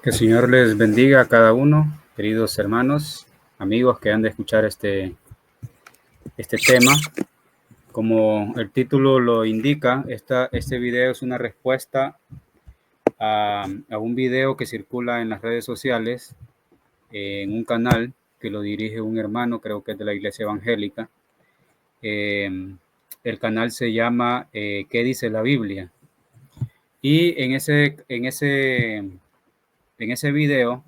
Que el Señor les bendiga a cada uno, queridos hermanos, amigos que han de escuchar este tema. Como el título lo indica, este video es una respuesta a un video que circula en las redes sociales, en un canal que lo dirige un hermano, creo que es de la Iglesia Evangélica. El canal se llama ¿Qué dice la Biblia? Y en ese video,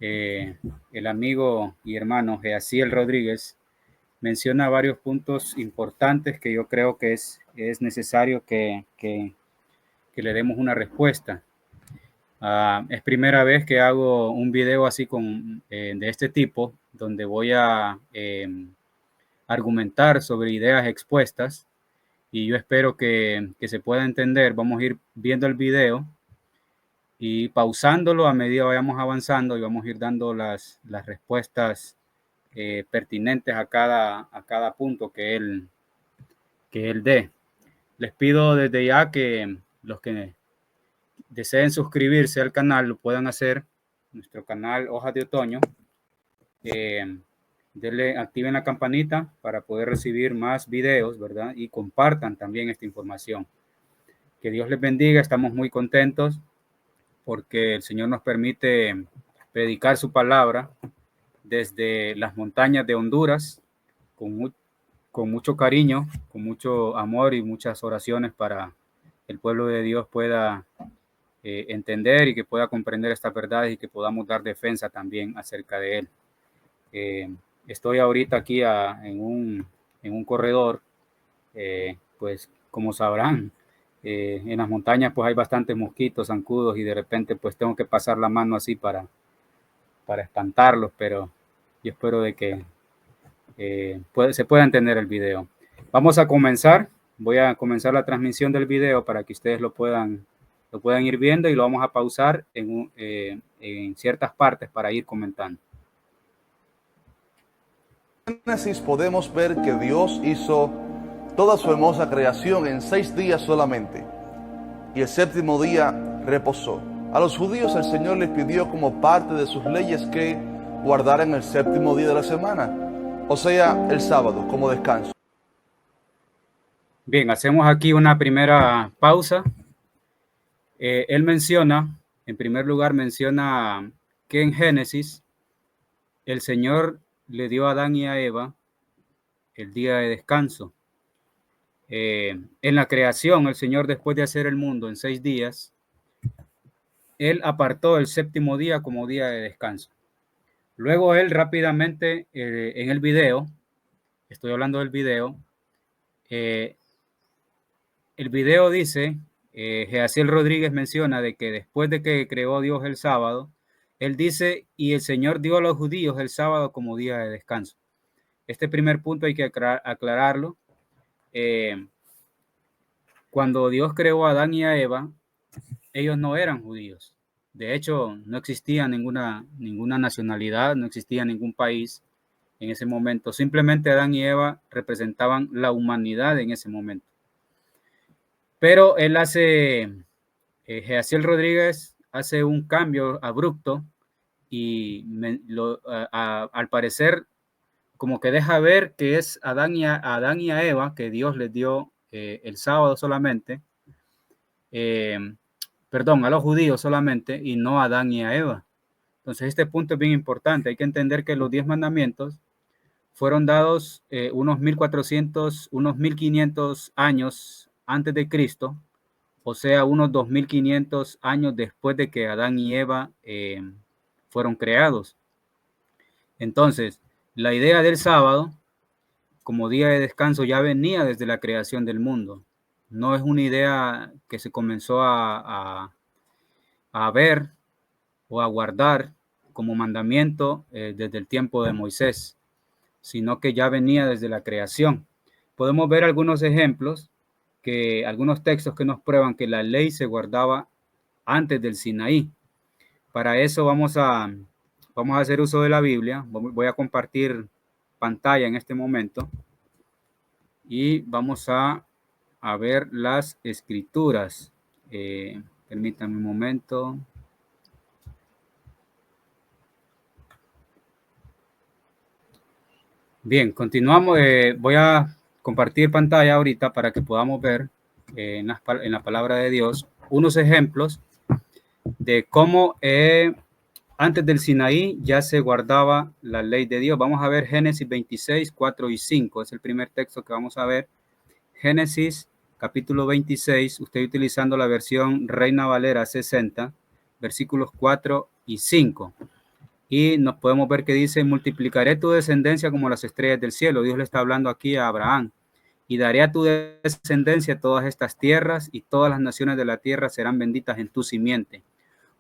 el amigo y hermano Geaciel Rodríguez menciona varios puntos importantes que yo creo que es necesario que le demos una respuesta. Es primera vez que hago un video así de este tipo, donde voy a argumentar sobre ideas expuestas, y yo espero que se pueda entender. Vamos a ir viendo el video y pausándolo a medida vayamos avanzando, y vamos a ir dando las respuestas pertinentes a cada punto que él dé. Les pido desde ya que los que deseen suscribirse al canal lo puedan hacer. Nuestro canal Hojas de Otoño. Activen la campanita para poder recibir más videos, ¿verdad? Y compartan también esta información. Que Dios les bendiga. Estamos muy contentos porque el Señor nos permite predicar su palabra desde las montañas de Honduras, con mucho cariño, con mucho amor y muchas oraciones para el pueblo de Dios pueda entender y que pueda comprender estas verdades y que podamos dar defensa también acerca de él. Estoy ahorita aquí en un corredor, pues como sabrán, en las montañas pues hay bastantes mosquitos, zancudos, y de repente pues tengo que pasar la mano así para espantarlos, pero yo espero de que se pueda entender el video. Vamos a comenzar. Voy a comenzar la transmisión del video para que ustedes lo puedan ir viendo, y lo vamos a pausar en ciertas partes para ir comentando. En Génesis podemos ver que Dios hizo toda su hermosa creación en 6 días solamente, y el séptimo día reposó. A los judíos el Señor les pidió como parte de sus leyes que guardaran el séptimo día de la semana, o sea, el sábado, como descanso. Bien, hacemos aquí una primera pausa. Él menciona, en primer lugar, menciona que en Génesis el Señor le dio a Adán y a Eva el día de descanso. En la creación, el Señor, después de hacer el mundo en 6 días, Él apartó el séptimo día como día de descanso. Luego Él rápidamente, en el video, estoy hablando del video, el video dice, Geaciel Rodríguez menciona de que después de que creó Dios el sábado, Él dice, y el Señor dio a los judíos el sábado como día de descanso. Este primer punto hay que aclararlo. Cuando Dios creó a Adán y a Eva, ellos no eran judíos. De hecho, no existía ninguna nacionalidad, no existía ningún país en ese momento. Simplemente Adán y Eva representaban la humanidad en ese momento. Pero él Geaciel Rodríguez hace un cambio abrupto y al parecer como que deja ver que es Adán y a Eva que Dios les dio el sábado solamente, perdón, a los judíos solamente, y no a Adán y a Eva. Entonces este punto es bien importante. Hay que entender que los 10 mandamientos fueron dados unos 1500 años antes de Cristo, o sea, unos 2500 años después de que Adán y Eva fueron creados. Entonces, la idea del sábado como día de descanso ya venía desde la creación del mundo. No es una idea que se comenzó a ver o a guardar como mandamiento desde el tiempo de Moisés, sino que ya venía desde la creación. Podemos ver algunos ejemplos, algunos textos que nos prueban que la ley se guardaba antes del Sinaí. Para eso vamos a hacer uso de la Biblia. Voy a compartir pantalla en este momento y vamos a ver las escrituras. Permítanme un momento. Bien, continuamos. Voy a compartir pantalla ahorita para que podamos ver en la palabra de Dios unos ejemplos de cómo antes del Sinaí ya se guardaba la ley de Dios. Vamos a ver Génesis 26, 4 y 5. Es el primer texto que vamos a ver. Génesis capítulo 26, usted utilizando la versión Reina Valera 60, versículos 4 y 5. Y nos podemos ver que dice, multiplicaré tu descendencia como las estrellas del cielo. Dios le está hablando aquí a Abraham. Y daré a tu descendencia todas estas tierras, y todas las naciones de la tierra serán benditas en tu simiente.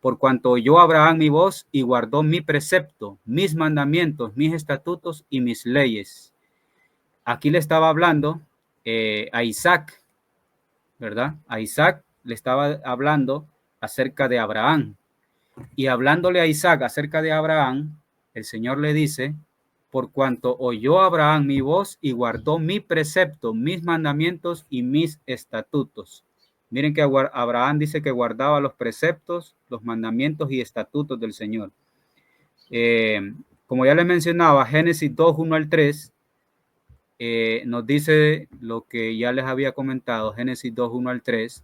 Por cuanto oyó Abraham mi voz y guardó mi precepto, mis mandamientos, mis estatutos y mis leyes. Aquí le estaba hablando a Isaac, ¿verdad? A Isaac le estaba hablando acerca de Abraham. Y hablándole a Isaac acerca de Abraham, el Señor le dice, por cuanto oyó Abraham mi voz y guardó mi precepto, mis mandamientos y mis estatutos. Miren que Abraham dice que guardaba los preceptos, los mandamientos y estatutos del Señor. Como ya les mencionaba, Génesis 2, 1 al 3, nos dice lo que ya les había comentado, Génesis 2, 1 al 3.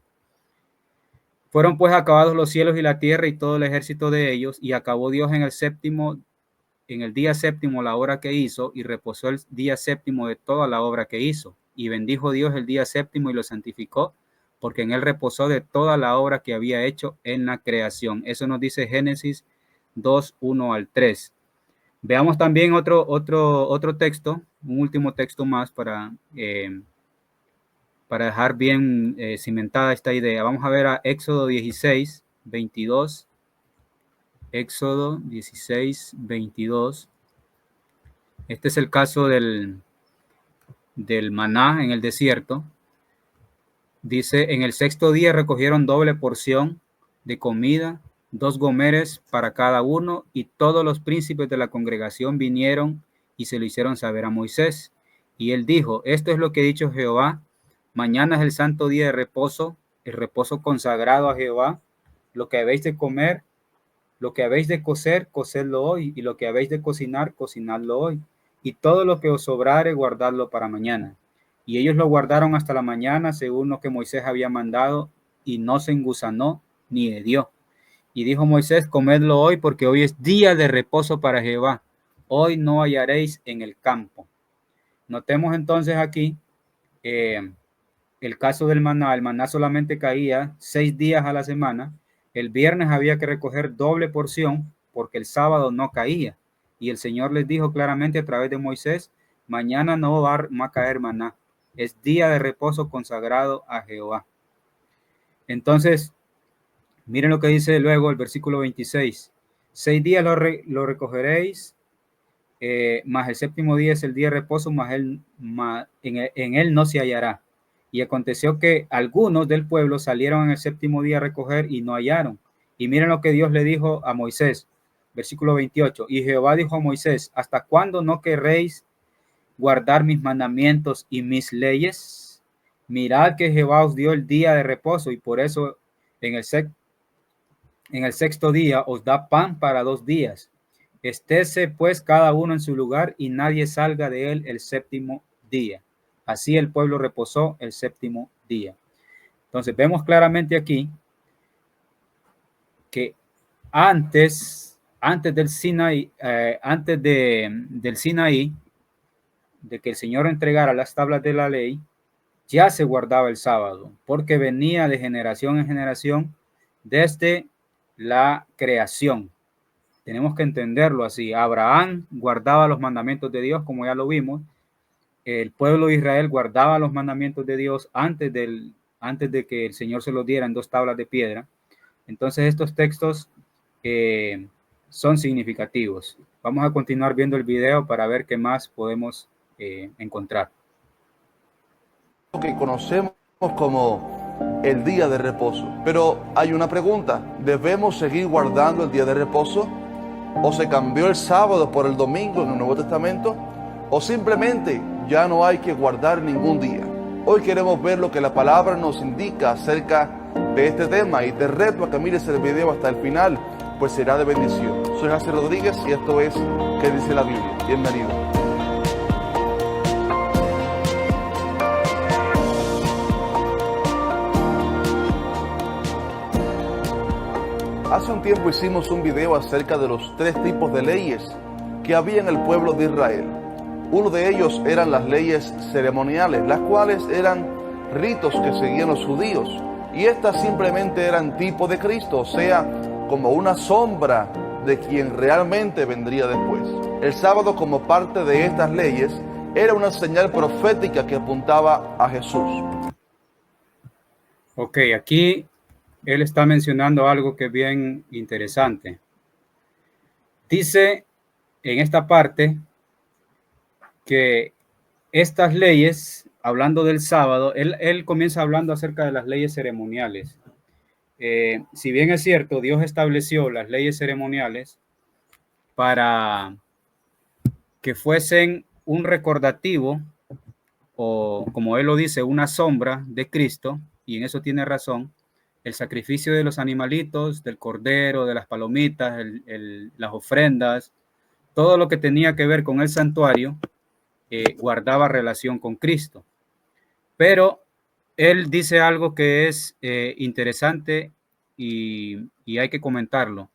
Fueron pues acabados los cielos y la tierra y todo el ejército de ellos, y acabó Dios en el día séptimo la obra que hizo, y reposó el día séptimo de toda la obra que hizo. Y bendijo Dios el día séptimo y lo santificó, porque en él reposó de toda la obra que había hecho en la creación. Eso nos dice Génesis 2, 1 al 3. Veamos también otro texto, un último texto más para dejar bien cimentada esta idea. Vamos a ver a Éxodo 16, 22. Éxodo 16, 22. Este es el caso del maná en el desierto. Dice, en el sexto día recogieron doble porción de comida, 2 gomeres para cada uno, y todos los príncipes de la congregación vinieron y se lo hicieron saber a Moisés. Y él dijo, esto es lo que ha dicho Jehová, mañana es el santo día de reposo, el reposo consagrado a Jehová. Lo que habéis de comer, lo que habéis de cocer, cocedlo hoy, y lo que habéis de cocinar, cocinadlo hoy. Y todo lo que os sobrare, guardadlo para mañana. Y ellos lo guardaron hasta la mañana, según lo que Moisés había mandado, y no se engusanó ni hedió. Y dijo Moisés, comedlo hoy, porque hoy es día de reposo para Jehová. Hoy no hallaréis en el campo. Notemos entonces aquí el caso del maná. El maná solamente caía 6 días a la semana. El viernes había que recoger doble porción porque el sábado no caía. Y el Señor les dijo claramente a través de Moisés, mañana no va a caer maná. Es día de reposo consagrado a Jehová. Entonces, miren lo que dice luego el versículo 26. 6 días lo recogeréis, más el séptimo día es el día de reposo, en él no se hallará. Y aconteció que algunos del pueblo salieron en el séptimo día a recoger y no hallaron. Y miren lo que Dios le dijo a Moisés, versículo 28. Y Jehová dijo a Moisés, ¿hasta cuándo no querréis guardar mis mandamientos y mis leyes? Mirad que Jehová os dio el día de reposo, y por eso en el sexto día os da pan para 2 días. Estése pues cada uno en su lugar, y nadie salga de él el séptimo día. Así el pueblo reposó el séptimo día. Entonces vemos claramente aquí que antes del Sinaí, del Sinaí, de que el Señor entregara las tablas de la ley, ya se guardaba el sábado, porque venía de generación en generación desde la creación. Tenemos que entenderlo así. Abraham guardaba los mandamientos de Dios, como ya lo vimos. El pueblo de Israel guardaba los mandamientos de Dios antes de que el Señor se los diera en 2 tablas de piedra. Entonces estos textos son significativos. Vamos a continuar viendo el video para ver qué más podemos encontrar. Lo que conocemos como el día de reposo. Pero hay una pregunta, ¿debemos seguir guardando el día de reposo? ¿O se cambió el sábado por el domingo en el Nuevo Testamento? ¿O simplemente ya no hay que guardar ningún día? Hoy queremos ver lo que la palabra nos indica acerca de este tema, y te reto a que mires el video hasta el final, pues será de bendición. Soy José Rodríguez y esto es ¿Qué dice la Biblia? Bienvenido. Hace un tiempo hicimos un video acerca de los 3 tipos de leyes que había en el pueblo de Israel. Uno de ellos eran las leyes ceremoniales, las cuales eran ritos que seguían los judíos, y estas simplemente eran tipo de Cristo, o sea, como una sombra de quien realmente vendría después. El sábado, como parte de estas leyes, era una señal profética que apuntaba a Jesús. Ok, aquí él está mencionando algo que es bien interesante. Dice en esta parte que estas leyes, hablando del sábado, él comienza hablando acerca de las leyes ceremoniales. Si bien es cierto, Dios estableció las leyes ceremoniales para que fuesen un recordativo, o como él lo dice, una sombra de Cristo, y en eso tiene razón. El sacrificio de los animalitos, del cordero, de las palomitas, las ofrendas, todo lo que tenía que ver con el santuario, guardaba relación con Cristo. Pero él dice algo que es interesante y hay que comentarlo.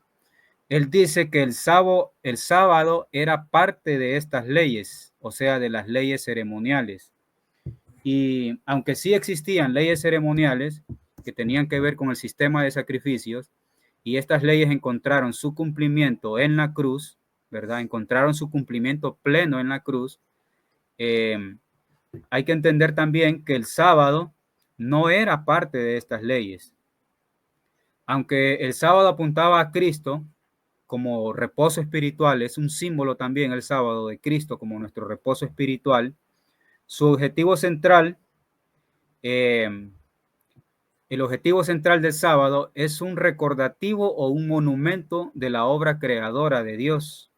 Él dice que el sábado era parte de estas leyes, o sea, de las leyes ceremoniales. Y aunque sí existían leyes ceremoniales que tenían que ver con el sistema de sacrificios, y estas leyes encontraron su cumplimiento en la cruz, ¿verdad? Encontraron su cumplimiento pleno en la cruz. Hay que entender también que el sábado no era parte de estas leyes. Aunque el sábado apuntaba a Cristo como reposo espiritual, es un símbolo también el sábado de Cristo como nuestro reposo espiritual. Su objetivo central, el objetivo central del sábado es un recordativo o un monumento de la obra creadora de Dios.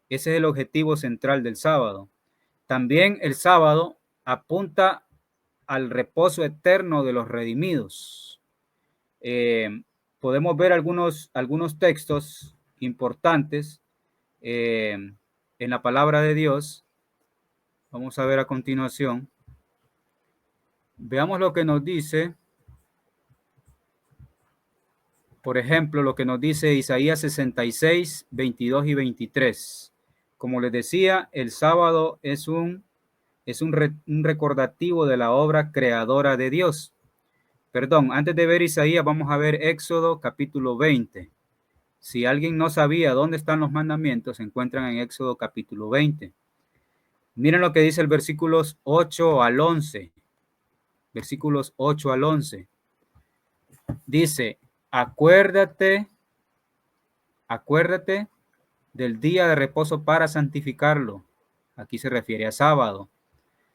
Ese es el objetivo central del sábado. También el sábado apunta al reposo eterno de los redimidos. Podemos ver algunos textos importantes en la palabra de Dios. Vamos a ver a continuación. Veamos lo que nos dice. Por ejemplo, lo que nos dice Isaías 66, 22 y 23. Como les decía, el sábado es un recordativo de la obra creadora de Dios. Perdón, antes de ver Isaías, vamos a ver Éxodo capítulo 20. Si alguien no sabía dónde están los mandamientos, se encuentran en Éxodo capítulo 20. Miren lo que dice el versículos 8 al 11. Versículos 8 al 11. Dice, acuérdate del día de reposo para santificarlo. Aquí se refiere a sábado.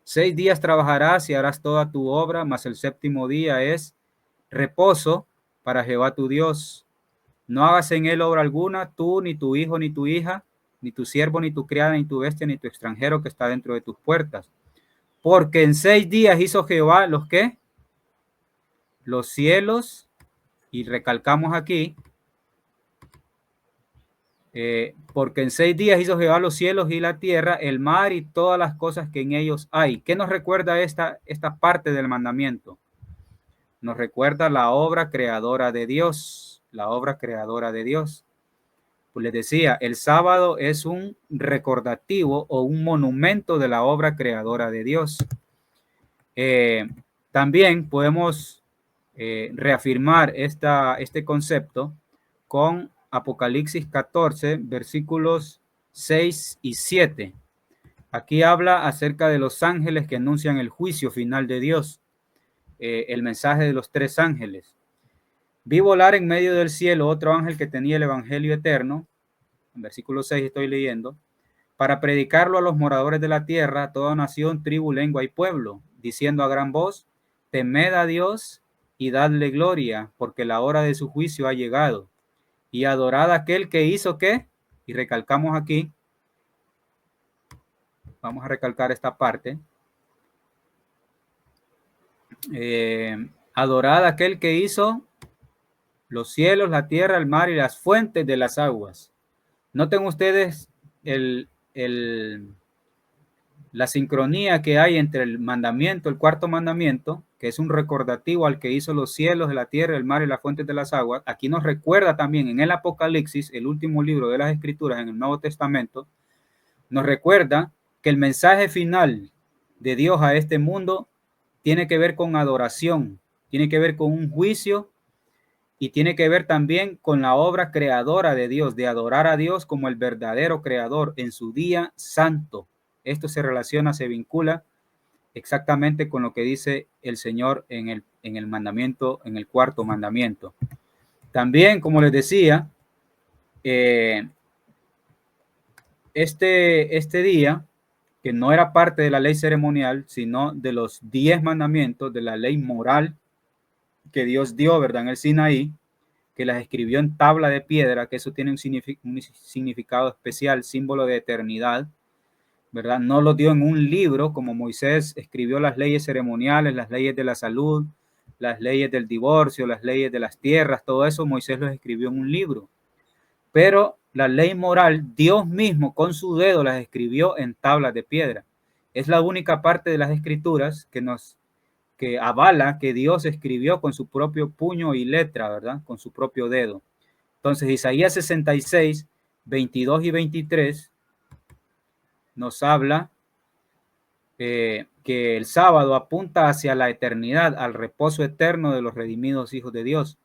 6 días trabajarás y harás toda tu obra, mas el séptimo día es reposo para Jehová tu Dios. No hagas en él obra alguna, tú, ni tu hijo, ni tu hija, ni tu siervo, ni tu criada, ni tu bestia, ni tu extranjero que está dentro de tus puertas. Porque en 6 días hizo Jehová, ¿los qué? Los cielos, y recalcamos aquí, porque en 6 días hizo Jehová los cielos y la tierra, el mar y todas las cosas que en ellos hay. ¿Qué nos recuerda esta parte del mandamiento? Nos recuerda la obra creadora de Dios, la obra creadora de Dios. Pues les decía, el sábado es un recordativo o un monumento de la obra creadora de Dios. También podemos reafirmar este concepto con Apocalipsis 14, versículos 6 y 7. Aquí habla acerca de los ángeles que anuncian el juicio final de Dios, el mensaje de los 3 ángeles. Vi volar en medio del cielo otro ángel que tenía el evangelio eterno, en versículo 6 estoy leyendo, para predicarlo a los moradores de la tierra, a toda nación, tribu, lengua y pueblo, diciendo a gran voz, temed a Dios y dadle gloria, porque la hora de su juicio ha llegado. Y adorad a aquel que hizo ¿qué? Y recalcamos aquí, vamos a recalcar esta parte, adorad a aquel que hizo los cielos, la tierra, el mar y las fuentes de las aguas. Noten ustedes la sincronía que hay entre el mandamiento, el 4º mandamiento, que es un recordativo al que hizo los cielos, la tierra, el mar y las fuentes de las aguas, aquí nos recuerda también en el Apocalipsis, el último libro de las Escrituras en el Nuevo Testamento, nos recuerda que el mensaje final de Dios a este mundo tiene que ver con adoración, tiene que ver con un juicio y tiene que ver también con la obra creadora de Dios, de adorar a Dios como el verdadero creador en su día santo. Esto se relaciona, se vincula exactamente con lo que dice el Señor en el mandamiento, en el cuarto mandamiento. También, como les decía, este día, que no era parte de la ley ceremonial, sino de los 10 mandamientos, de la ley moral que Dios dio, ¿verdad? En el Sinaí, que las escribió en tabla de piedra, que eso tiene un significado especial, símbolo de eternidad, ¿verdad? No lo dio en un libro, como Moisés escribió las leyes ceremoniales, las leyes de la salud, las leyes del divorcio, las leyes de las tierras, todo eso Moisés los escribió en un libro. Pero la ley moral, Dios mismo con su dedo las escribió en tablas de piedra. Es la única parte de las escrituras que avala que Dios escribió con su propio puño y letra, ¿verdad? Con su propio dedo. Entonces, Isaías 66, 22 y 23 nos habla que el sábado apunta hacia la eternidad, al reposo eterno de los redimidos hijos de Dios.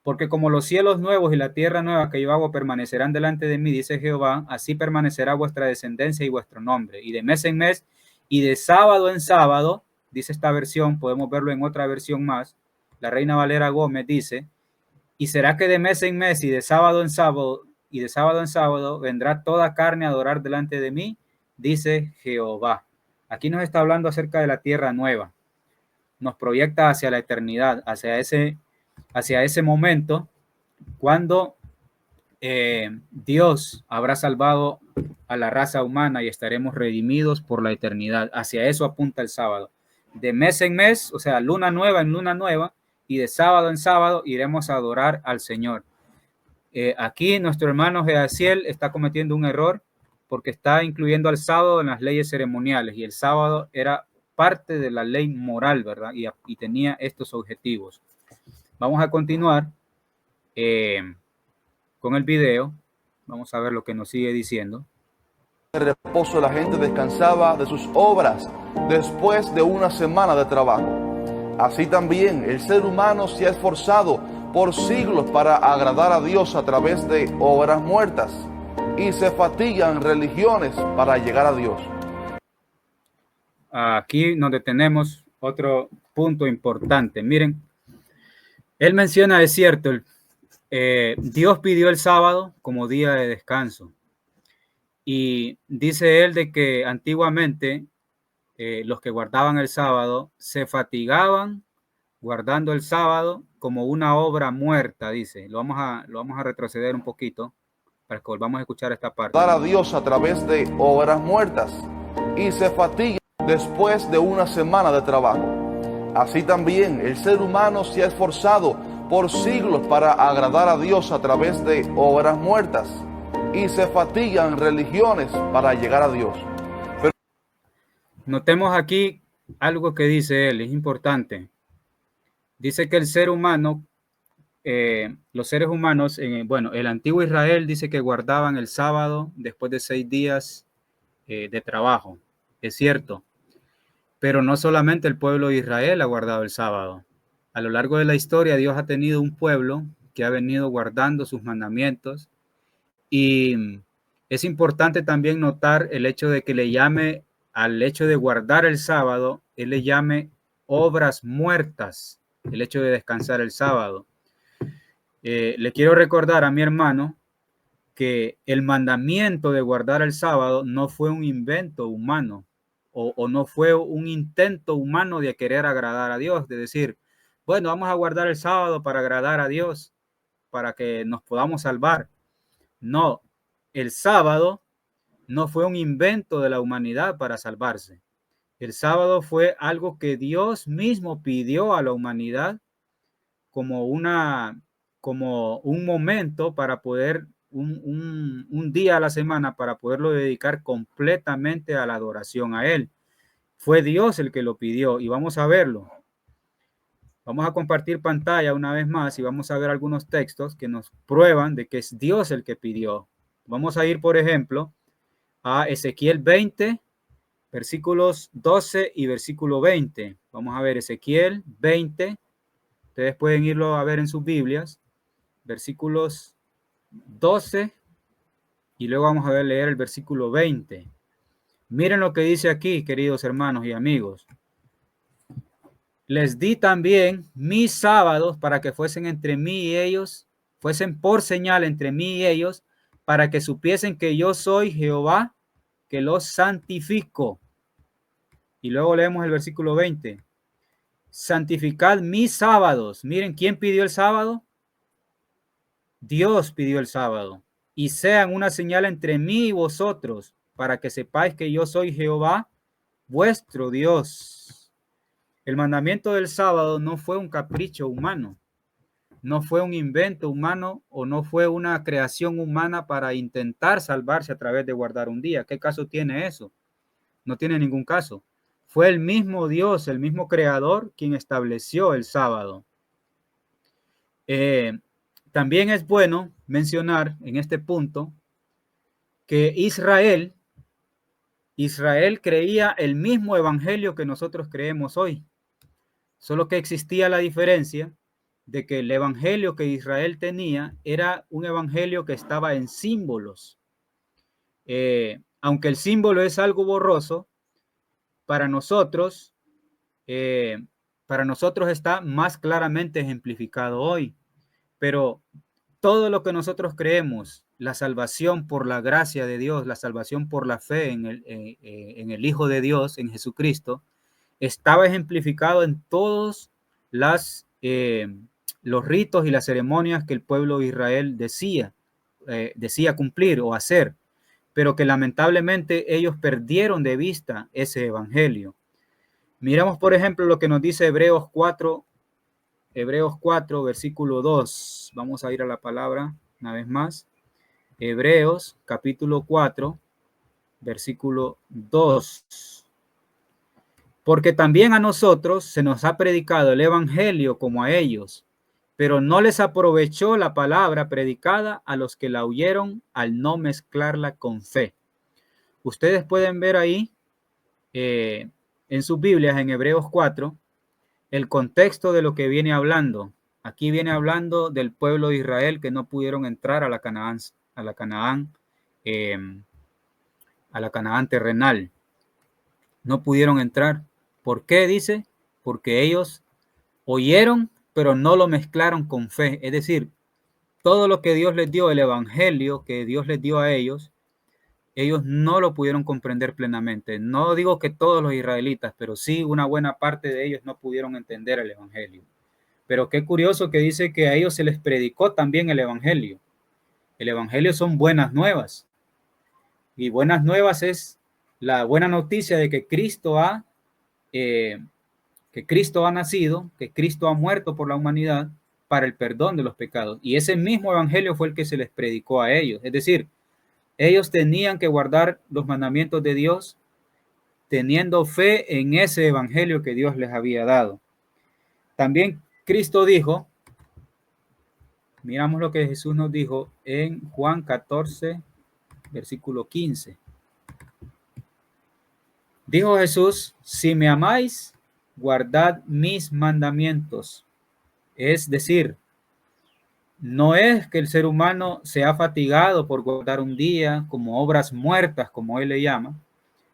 Porque como los cielos nuevos y la tierra nueva que yo hago permanecerán delante de mí, dice Jehová, así permanecerá vuestra descendencia y vuestro nombre. Y de mes en mes y de sábado en sábado, dice esta versión, podemos verlo en otra versión más, la Reina Valera Gómez dice, y será que de mes en mes y de sábado en sábado vendrá toda carne a adorar delante de mí, dice Jehová. Aquí nos está hablando acerca de la tierra nueva. Nos proyecta hacia la eternidad, hacia ese momento cuando Dios habrá salvado a la raza humana y estaremos redimidos por la eternidad. Hacia eso apunta el sábado. De mes en mes, o sea, luna nueva en luna nueva, y de sábado en sábado iremos a adorar al Señor. Aquí nuestro hermano Geaciel está cometiendo un error porque está incluyendo al sábado en las leyes ceremoniales y el sábado era parte de la ley moral, ¿verdad? Y tenía estos objetivos. Vamos a continuar con el video. Vamos a ver lo que nos sigue diciendo. En reposo la gente descansaba de sus obras después de una semana de trabajo. Así también el ser humano se ha esforzado por siglos para agradar a Dios a través de obras muertas y se fatigan religiones para llegar a Dios. Aquí nos detenemos, otro punto importante. Miren, él menciona, es cierto, Dios pidió el sábado como día de descanso. Y dice él de que antiguamente los que guardaban el sábado se fatigaban guardando el sábado como una obra muerta, dice. Lo vamos a retroceder un poquito para que volvamos a escuchar esta parte. Dar a Dios a través de obras muertas y se fatigan después de una semana de trabajo. Así también el ser humano se ha esforzado por siglos para agradar a Dios a través de obras muertas y se fatigan religiones para llegar a Dios. Pero notemos aquí algo que dice él, es importante. Dice que el ser humano, los seres humanos, bueno, el antiguo Israel dice que guardaban el sábado después de 6 días de trabajo. Es cierto, pero no solamente el pueblo de Israel ha guardado el sábado. A lo largo de la historia, Dios ha tenido un pueblo que ha venido guardando sus mandamientos y es importante también notar el hecho de que le llame al hecho de guardar el sábado, él le llame obras muertas. El hecho de descansar el sábado. Le quiero recordar a mi hermano que el mandamiento de guardar el sábado no fue un invento humano o no fue un intento humano de querer agradar a Dios, de decir, bueno, vamos a guardar el sábado para agradar a Dios, para que nos podamos salvar. No, el sábado no fue un invento de la humanidad para salvarse. El sábado fue algo que Dios mismo pidió a la humanidad como un momento para poder, un día a la semana para poderlo dedicar completamente a la adoración a Él. Fue Dios el que lo pidió y vamos a verlo. Vamos a compartir pantalla una vez más y vamos a ver algunos textos que nos prueban de que es Dios el que pidió. Vamos a ir, por ejemplo, a Ezequiel 20, versículos 12 y versículo 20. Vamos a ver Ezequiel 20. Ustedes pueden irlo a ver en sus Biblias. Versículos 12 y luego vamos a leer el versículo 20. Miren lo que dice aquí, queridos hermanos y amigos. Les di también mis sábados para que fuesen entre mí y ellos, fuesen por señal entre mí y ellos, para que supiesen que yo soy Jehová, que los santifico. Y luego leemos el versículo 20. Santificad mis sábados. Miren, ¿quién pidió el sábado? Dios pidió el sábado. Y sean una señal entre mí y vosotros, para que sepáis que yo soy Jehová, vuestro Dios. El mandamiento del sábado no fue un capricho humano, no fue un invento humano o no fue una creación humana para intentar salvarse a través de guardar un día. ¿Qué caso tiene eso? No tiene ningún caso. Fue el mismo Dios, el mismo creador, quien estableció el sábado. También es bueno mencionar en este punto que Israel creía el mismo evangelio que nosotros creemos hoy. Solo que existía la diferencia de que el evangelio que Israel tenía era un evangelio que estaba en símbolos. Aunque el símbolo es algo borroso, para nosotros está más claramente ejemplificado hoy. Pero todo lo que nosotros creemos, la salvación por la gracia de Dios, la salvación por la fe en el Hijo de Dios, en Jesucristo, estaba ejemplificado en todos los ritos y las ceremonias que el pueblo de Israel decía cumplir o hacer, pero que lamentablemente ellos perdieron de vista ese evangelio. Miramos, por ejemplo, lo que nos dice Hebreos 4, versículo 2. Vamos a ir a la palabra una vez más. Hebreos, capítulo 4, versículo 2. Porque también a nosotros se nos ha predicado el evangelio como a ellos, pero no les aprovechó la palabra predicada a los que la oyeron al no mezclarla con fe. Ustedes pueden ver ahí en sus Biblias, en Hebreos 4, el contexto de lo que viene hablando. Aquí viene hablando del pueblo de Israel que no pudieron entrar a la Canaán terrenal. No pudieron entrar. ¿Por qué? Dice, porque ellos oyeron, pero no lo mezclaron con fe. Es decir, todo lo que Dios les dio, el evangelio que Dios les dio a ellos no lo pudieron comprender plenamente. No digo que todos los israelitas, pero sí una buena parte de ellos no pudieron entender el evangelio. Pero qué curioso que dice que a ellos se les predicó también el evangelio. El evangelio son buenas nuevas. Y buenas nuevas es la buena noticia de que Cristo ha nacido, que Cristo ha muerto por la humanidad para el perdón de los pecados. Y ese mismo evangelio fue el que se les predicó a ellos. Es decir, ellos tenían que guardar los mandamientos de Dios teniendo fe en ese evangelio que Dios les había dado. También Cristo dijo, miramos lo que Jesús nos dijo en Juan 14, versículo 15. Dijo Jesús, si me amáis, guardad mis mandamientos. Es decir, no es que el ser humano se ha fatigado por guardar un día como obras muertas, como él le llama,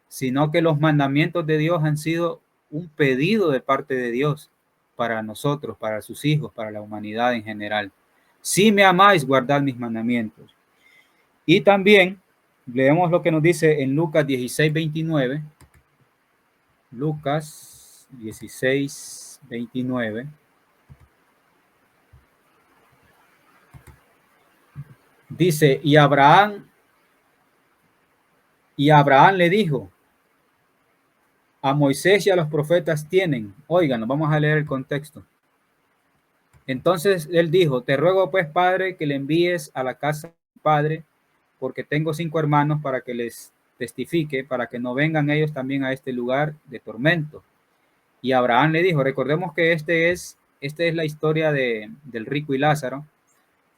sino que los mandamientos de Dios han sido un pedido de parte de Dios para nosotros, para sus hijos, para la humanidad en general. Si me amáis, guardad mis mandamientos. Y también leemos lo que nos dice en Lucas 16, 29. Lucas 16, 29. Dice, y Abraham le dijo, a Moisés y a los profetas tienen. Oigan, vamos a leer el contexto. Entonces él dijo, te ruego pues, Padre, que le envíes a la casa de mi padre, porque tengo 5 hermanos para que les testifique, para que no vengan ellos también a este lugar de tormento. Y Abraham le dijo, recordemos que este es esta es la historia del rico y Lázaro.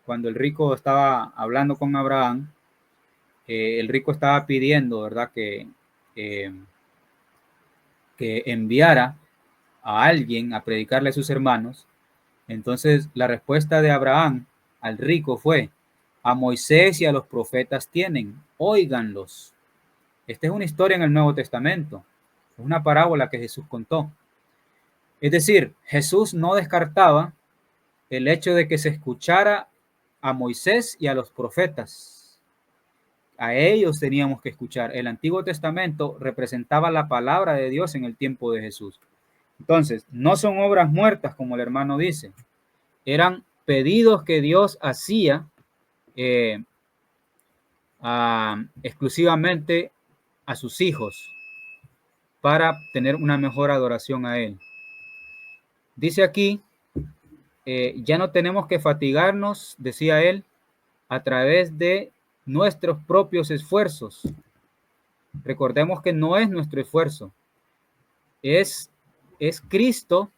Cuando el rico estaba hablando con Abraham, el rico estaba pidiendo, ¿verdad?, eh, que enviara a alguien a predicarle a sus hermanos. Entonces la respuesta de Abraham al rico fue: a Moisés y a los profetas tienen, óiganlos. Esta es una historia en el Nuevo Testamento, es una parábola que Jesús contó. Es decir, Jesús no descartaba el hecho de que se escuchara a Moisés y a los profetas. A ellos teníamos que escuchar. El Antiguo Testamento representaba la palabra de Dios en el tiempo de Jesús. Entonces, no son obras muertas, como el hermano dice. Eran pedidos que Dios hacía exclusivamente a sus hijos para tener una mejor adoración a Él. Dice aquí, ya no tenemos que fatigarnos, decía él, a través de nuestros propios esfuerzos. Recordemos que no es nuestro esfuerzo, es Cristo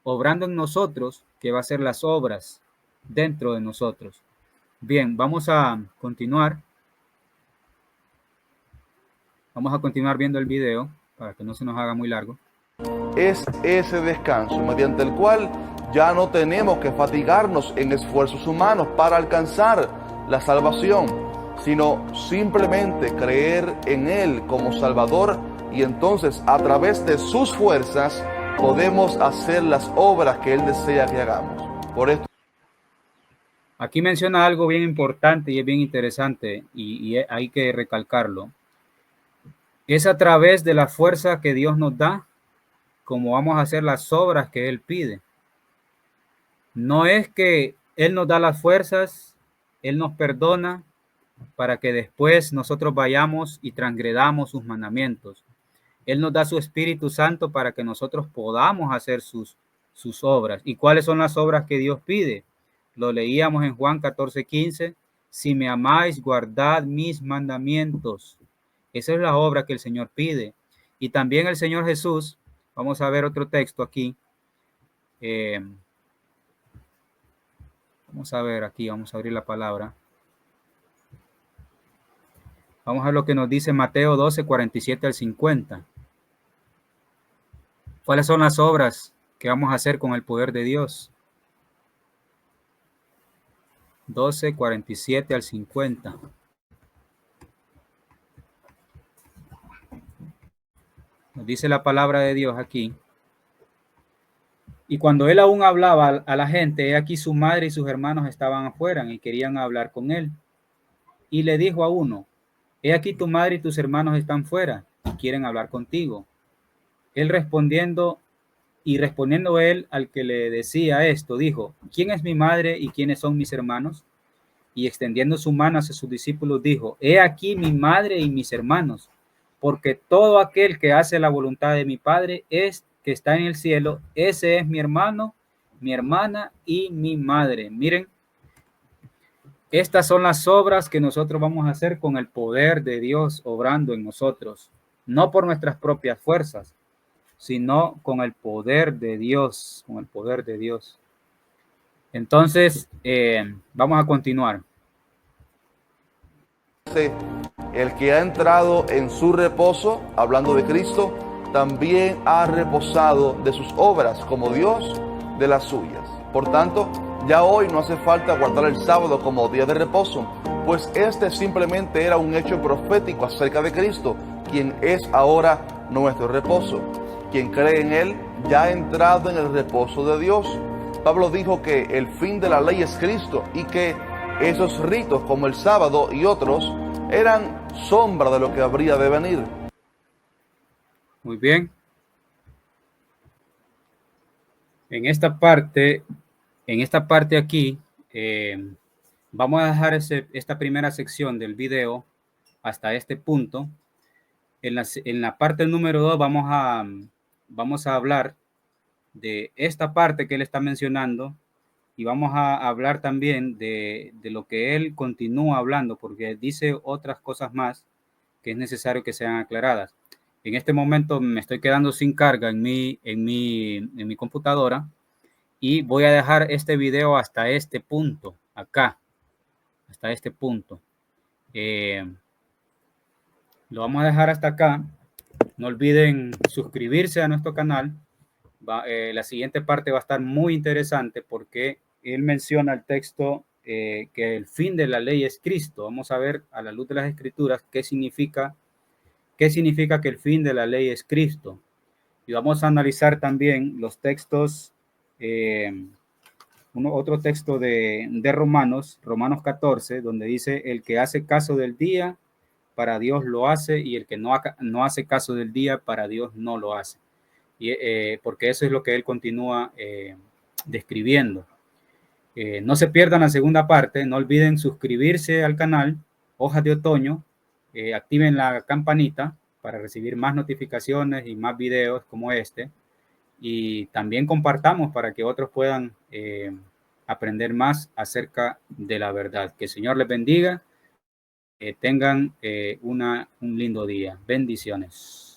obrando en nosotros que va a hacer las obras dentro de nosotros. Bien, vamos a continuar. Vamos a continuar viendo el video para que no se nos haga muy largo. Es ese descanso mediante el cual ya no tenemos que fatigarnos en esfuerzos humanos para alcanzar la salvación, sino simplemente creer en Él como Salvador, y entonces a través de sus fuerzas podemos hacer las obras que Él desea que hagamos. Por esto, aquí menciona algo bien importante y es bien interesante y hay que recalcarlo. Es a través de la fuerza que Dios nos da como vamos a hacer las obras que Él pide. No es que Él nos da las fuerzas, Él nos perdona para que después nosotros vayamos y transgredamos sus mandamientos. Él nos da su Espíritu Santo para que nosotros podamos hacer sus obras. ¿Y cuáles son las obras que Dios pide? Lo leíamos en Juan 14:15. Si me amáis, guardad mis mandamientos. Esa es la obra que el Señor pide. Y también el Señor Jesús, vamos a ver otro texto aquí. Vamos a ver aquí, vamos a abrir la palabra. Vamos a ver lo que nos dice Mateo 12:47 al 50. ¿Cuáles son las obras que vamos a hacer con el poder de Dios? 12:47 al 50. Nos dice la palabra de Dios aquí. Y cuando él aún hablaba a la gente, he aquí su madre y sus hermanos estaban afuera y querían hablar con él. Y le dijo a uno: he aquí tu madre y tus hermanos están fuera y quieren hablar contigo. Él respondiendo él al que le decía esto, dijo: ¿quién es mi madre y quiénes son mis hermanos? Y extendiendo su mano hacia sus discípulos dijo: he aquí mi madre y mis hermanos, porque todo aquel que hace la voluntad de mi Padre es que está en el cielo, ese es mi hermano, mi hermana y mi madre. Miren, estas son las obras que nosotros vamos a hacer con el poder de Dios obrando en nosotros, no por nuestras propias fuerzas, sino con el poder de Dios, con el poder de Dios. Entonces, vamos a continuar. el que ha entrado en su reposo, hablando de Cristo, también ha reposado de sus obras como Dios de las suyas. Por tanto, ya hoy no hace falta guardar el sábado como día de reposo, pues este simplemente era un hecho profético acerca de Cristo, quien es ahora nuestro reposo. Quien cree en Él ya ha entrado en el reposo de Dios. Pablo dijo que el fin de la ley es Cristo y que esos ritos como el sábado y otros eran sombra de lo que habría de venir. Muy bien. En esta parte aquí, vamos a dejar esta primera sección del video hasta este punto. En la parte número 2 vamos a hablar de esta parte que él está mencionando y vamos a hablar también de lo que él continúa hablando, porque dice otras cosas más que es necesario que sean aclaradas. En este momento me estoy quedando sin carga en mi computadora Y voy a dejar este video hasta este punto, acá, hasta este punto. Lo vamos a dejar hasta acá. No olviden suscribirse a nuestro canal. La siguiente parte va a estar muy interesante porque él menciona el texto que el fin de la ley es Cristo. Vamos a ver a la luz de las Escrituras qué significa que el fin de la ley es Cristo. Y vamos a analizar también los textos, otro texto de Romanos 14, donde dice: el que hace caso del día, para Dios lo hace, y el que no hace caso del día, para Dios no lo hace. Porque eso es lo que él continúa describiendo. No se pierdan la segunda parte, no olviden suscribirse al canal Hojas de Otoño, activen la campanita para recibir más notificaciones y más videos como este, y también compartamos para que otros puedan aprender más acerca de la verdad. Que el Señor les bendiga, tengan un lindo día. Bendiciones.